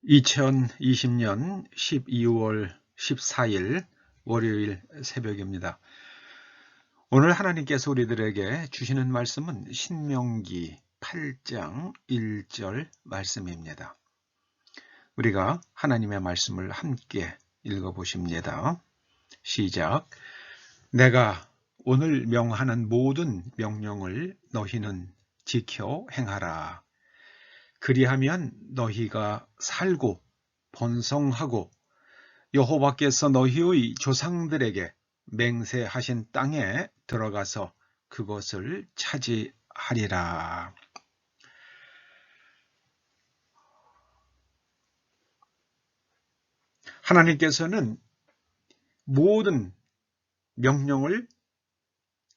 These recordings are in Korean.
2020년 12월 14일 월요일 새벽입니다. 오늘 하나님께서 우리들에게 주시는 말씀은 신명기 8장 1절 말씀입니다. 우리가 하나님의 말씀을 함께 읽어보십니다. 시작. 내가 오늘 명하는 모든 명령을 너희는 지켜 행하라. 그리하면 너희가 살고 번성하고 여호와께서 너희의 조상들에게 맹세하신 땅에 들어가서 그것을 차지하리라. 하나님께서는 모든 명령을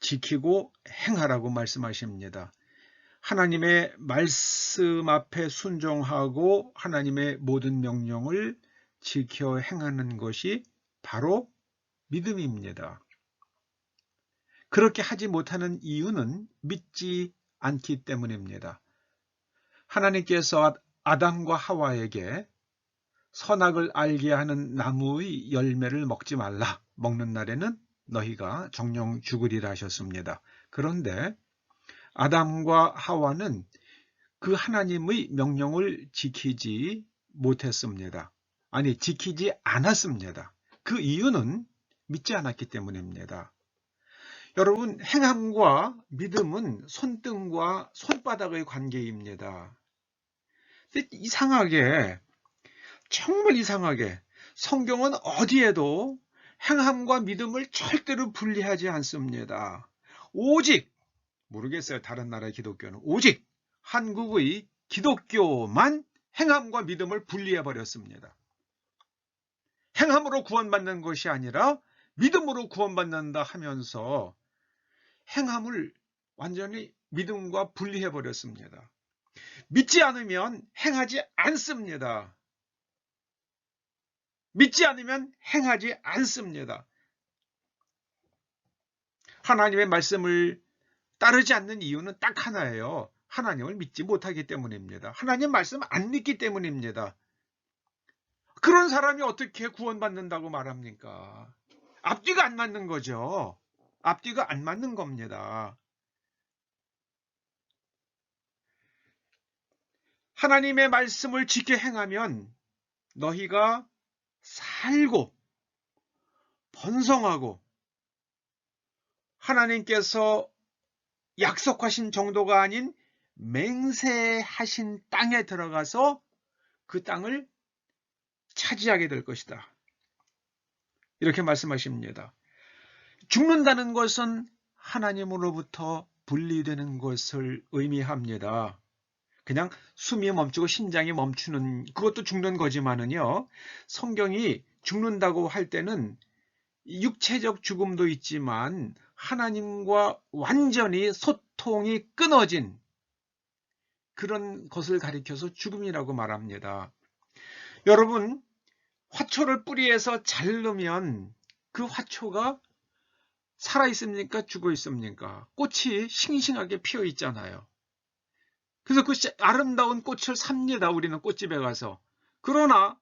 지키고 행하라고 말씀하십니다. 하나님의 말씀 앞에 순종하고 하나님의 모든 명령을 지켜 행하는 것이 바로 믿음입니다. 그렇게 하지 못하는 이유는 믿지 않기 때문입니다. 하나님께서 아담과 하와에게 선악을 알게 하는 나무의 열매를 먹지 말라. 먹는 날에는 너희가 정령 죽으리라 하셨습니다. 그런데 아담과 하와는 그 하나님의 명령을 지키지 못했습니다. 아니, 지키지 않았습니다. 그 이유는 믿지 않았기 때문입니다. 여러분, 행함과 믿음은 손등과 손바닥의 관계입니다. 이상하게, 정말 이상하게 성경은 어디에도 행함과 믿음을 절대로 분리하지 않습니다. 오직 모르겠어요. 다른 나라의 기독교는 오직 한국의 기독교만 행함과 믿음을 분리해 버렸습니다. 행함으로 구원받는 것이 아니라 믿음으로 구원받는다 하면서 행함을 완전히 믿음과 분리해 버렸습니다. 믿지 않으면 행하지 않습니다. 믿지 않으면 행하지 않습니다. 하나님의 말씀을 따르지 않는 이유는 딱 하나예요. 하나님을 믿지 못하기 때문입니다. 하나님 말씀 안 믿기 때문입니다. 그런 사람이 어떻게 구원받는다고 말합니까? 앞뒤가 안 맞는 거죠. 앞뒤가 안 맞는 겁니다. 하나님의 말씀을 지켜 행하면 너희가 살고 번성하고 하나님께서 약속하신 정도가 아닌 맹세하신 땅에 들어가서 그 땅을 차지하게 될 것이다. 이렇게 말씀하십니다. 죽는다는 것은 하나님으로부터 분리되는 것을 의미합니다. 그냥 숨이 멈추고 심장이 멈추는, 그것도 죽는 거지만은요, 성경이 죽는다고 할 때는 육체적 죽음도 있지만 하나님과 완전히 소통이 끊어진 그런 것을 가리켜서 죽음이라고 말합니다. 여러분, 화초를 뿌리에서 자르면 그 화초가 살아있습니까? 죽어 있습니까? 꽃이 싱싱하게 피어 있잖아요. 그래서 그 아름다운 꽃을 삽니다. 우리는 꽃집에 가서. 그러나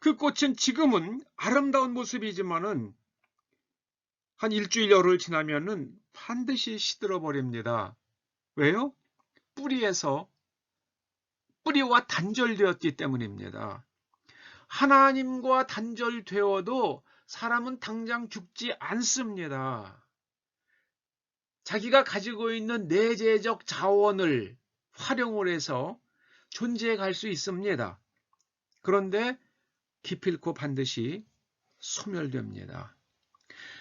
그 꽃은 지금은 아름다운 모습이지만은 한 일주일 열흘 지나면은 반드시 시들어 버립니다. 왜요? 뿌리와 단절되었기 때문입니다. 하나님과 단절되어도 사람은 당장 죽지 않습니다. 자기가 가지고 있는 내재적 자원을 활용을 해서 존재해 갈 수 있습니다. 그런데 기필코 반드시 소멸됩니다.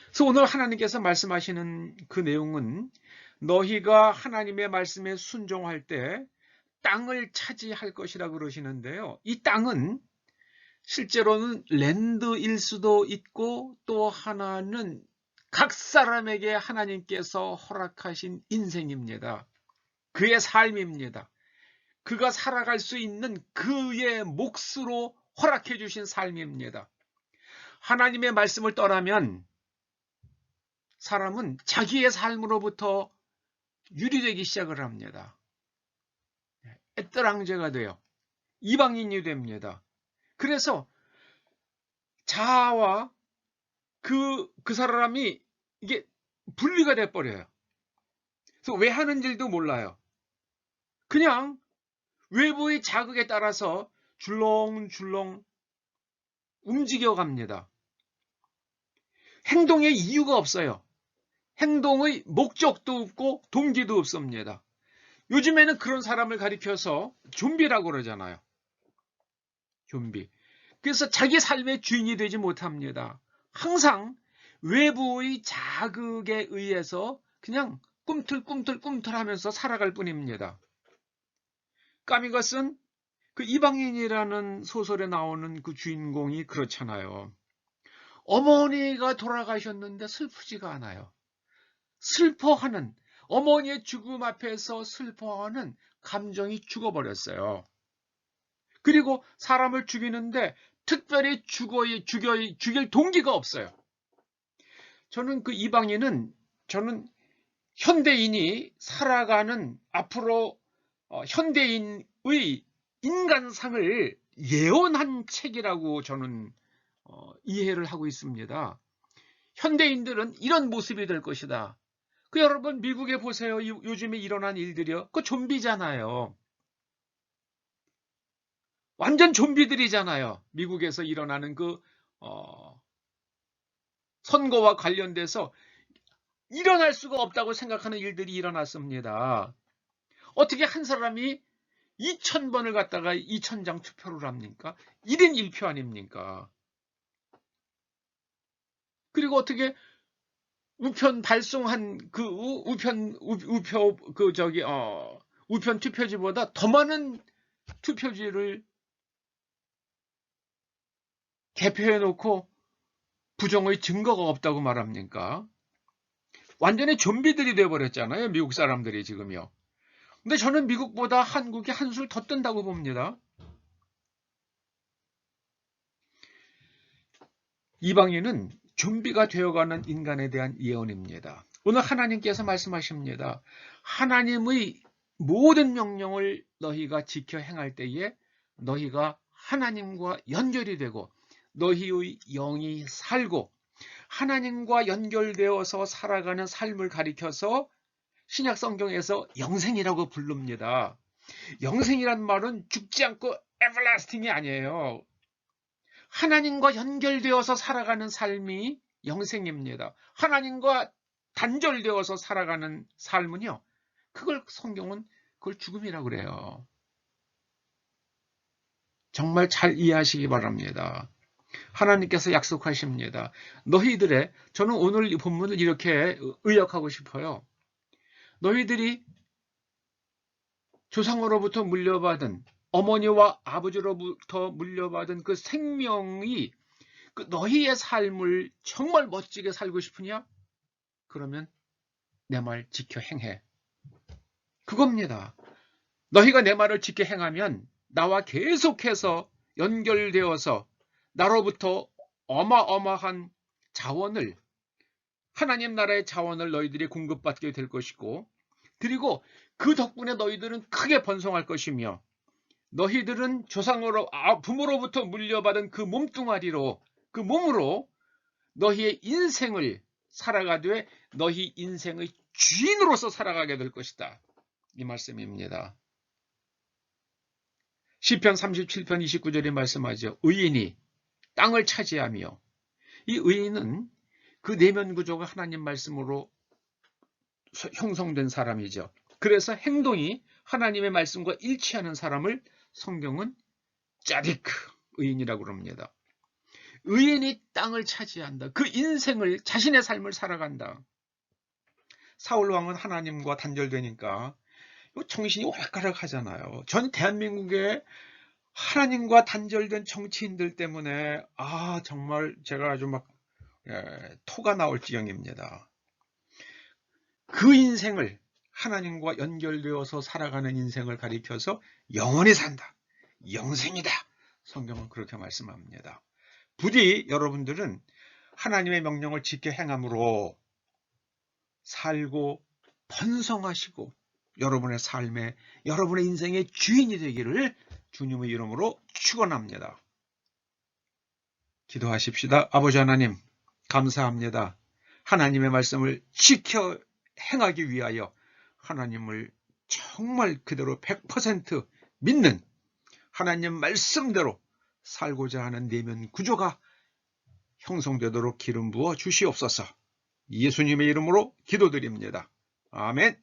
그래서 오늘 하나님께서 말씀하시는 그 내용은 너희가 하나님의 말씀에 순종할 때 땅을 차지할 것이라 그러시는데요. 이 땅은 실제로는 랜드일 수도 있고 또 하나는 각 사람에게 하나님께서 허락하신 인생입니다. 그의 삶입니다. 그가 살아갈 수 있는 그의 몫으로 허락해 주신 삶입니다. 하나님의 말씀을 떠나면 사람은 자기의 삶으로부터 유리되기 시작을 합니다. 애떨랑제가 돼요. 이방인이 됩니다. 그래서 자아와 그 사람이 이게 분리가 돼 버려요. 그래서 왜 하는 일도 몰라요. 그냥 외부의 자극에 따라서 줄렁줄렁 움직여 갑니다. 행동의 이유가 없어요. 행동의 목적도 없고 동기도 없습니다. 요즘에는 그런 사람을 가리켜서 좀비라고 그러잖아요. 좀비. 그래서 자기 삶의 주인이 되지 못합니다. 항상 외부의 자극에 의해서 그냥 꿈틀꿈틀 하면서 살아갈 뿐입니다. 까미것은 그 이방인이라는 소설에 나오는 그 주인공이 그렇잖아요. 어머니가 돌아가셨는데 슬프지가 않아요. 슬퍼하는, 어머니의 죽음 앞에서 슬퍼하는 감정이 죽어버렸어요. 그리고 사람을 죽이는데 특별히 죽일 동기가 없어요. 저는 그 이방인은, 저는 현대인이 살아가는 앞으로 현대인의 인간상을 예언한 책이라고 저는 이해를 하고 있습니다. 현대인들은 이런 모습이 될 것이다. 그 여러분 미국에 보세요. 요즘에 일어난 일들이요. 그 좀비잖아요. 완전 좀비들이잖아요. 미국에서 일어나는 그 선거와 관련돼서 일어날 수가 없다고 생각하는 일들이 일어났습니다. 어떻게 한 사람이 2000번을 갖다가 2000장 투표를 합니까? 1인 1표 아닙니까? 그리고 어떻게 우편 발송한 그 우편 투표지보다 더 많은 투표지를 개표해 놓고 부정의 증거가 없다고 말합니까? 완전히 좀비들이 되어버렸잖아요. 미국 사람들이 지금요. 근데 저는 미국보다 한국이 한술 더 뜬다고 봅니다. 이방인은 좀비가 되어가는 인간에 대한 예언입니다. 오늘 하나님께서 말씀하십니다. 하나님의 모든 명령을 너희가 지켜 행할 때에 너희가 하나님과 연결이 되고 너희의 영이 살고 하나님과 연결되어서 살아가는 삶을 가리켜서 신약 성경에서 영생이라고 부릅니다. 영생이란 말은 죽지 않고 everlasting이 아니에요. 하나님과 연결되어서 살아가는 삶이 영생입니다. 하나님과 단절되어서 살아가는 삶은요. 그걸 성경은 그걸 죽음이라고 그래요. 정말 잘 이해하시기 바랍니다. 하나님께서 약속하십니다. 너희들의, 저는 오늘 이 본문을 이렇게 의역하고 싶어요. 너희들이 조상으로부터 물려받은 어머니와 아버지로부터 물려받은 그 생명이 그 너희의 삶을 정말 멋지게 살고 싶으냐? 그러면 내 말 지켜 행해. 그겁니다. 너희가 내 말을 지켜 행하면 나와 계속해서 연결되어서 나로부터 어마어마한 자원을, 하나님 나라의 자원을 너희들이 공급받게 될 것이고, 그리고 그 덕분에 너희들은 크게 번성할 것이며 너희들은 부모로부터 물려받은 그 몸뚱아리로, 그 몸으로 너희의 인생을 살아가되 너희 인생의 주인으로서 살아가게 될 것이다. 이 말씀입니다. 시편 37편 29절에 말씀하죠. 의인이 땅을 차지하며, 이 의인은 그 내면 구조가 하나님 말씀으로 형성된 사람이죠. 그래서 행동이 하나님의 말씀과 일치하는 사람을 성경은 짜디크 의인이라고 합니다. 의인이 땅을 차지한다. 그 인생을, 자신의 삶을 살아간다. 사울 왕은 하나님과 단절되니까 정신이 오락가락하잖아요. 전 대한민국에 하나님과 단절된 정치인들 때문에 정말 제가 아주 막 토가 나올 지경입니다. 그 인생을, 하나님과 연결되어서 살아가는 인생을 가리켜서 영원히 산다. 영생이다. 성경은 그렇게 말씀합니다. 부디 여러분들은 하나님의 명령을 지켜 행함으로 살고 번성하시고 여러분의 삶에, 여러분의 인생의 주인이 되기를 주님의 이름으로 축원합니다. 기도하십시다. 아버지 하나님, 감사합니다. 하나님의 말씀을 지켜 행하기 위하여 하나님을 정말 그대로 100% 믿는 하나님 말씀대로 살고자 하는 내면 구조가 형성되도록 기름 부어 주시옵소서. 예수님의 이름으로 기도드립니다. 아멘.